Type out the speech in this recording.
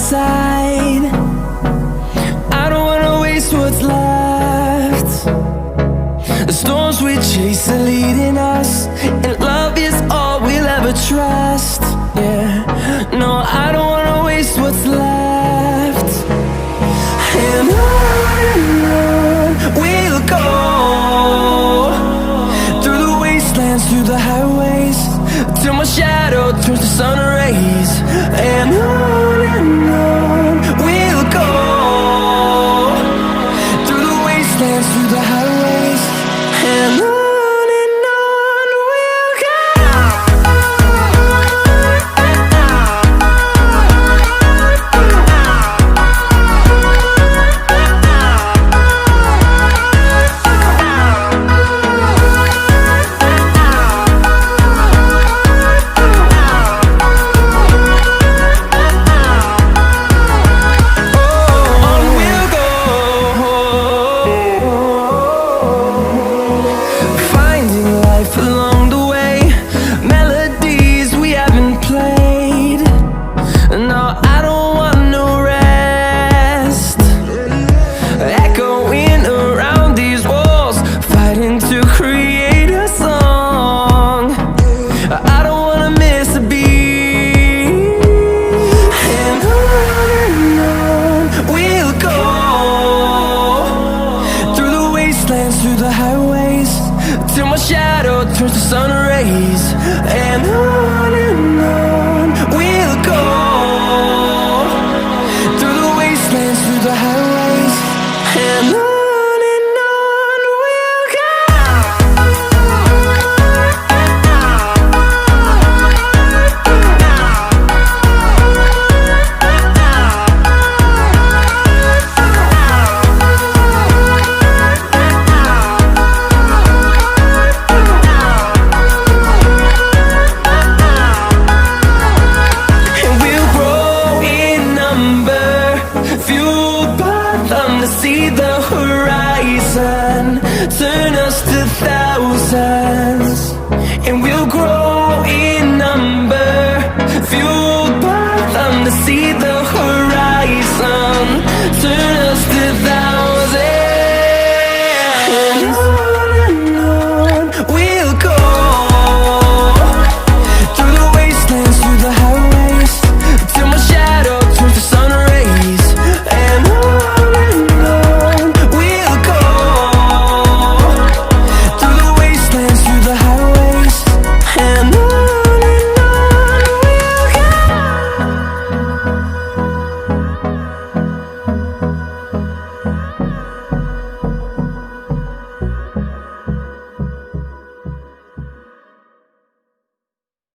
side. I don't wanna waste what's left. The storms we chase are leading us, and love is all we'll ever trust. Yeah, no, I don't wanna waste what's left. And on we'll go, through the wastelands, through the highways, till my shadow turns to sun rays. And on we'll go, through the wastelands, through the highways, and on we'll go. Through the highways, till my shadow turns to sun rays. And on we'll go, through the wastelands, through the highways, and on we'll go. See the horizon, turn us to thousands, and we'll grow in number, fueled by them to see the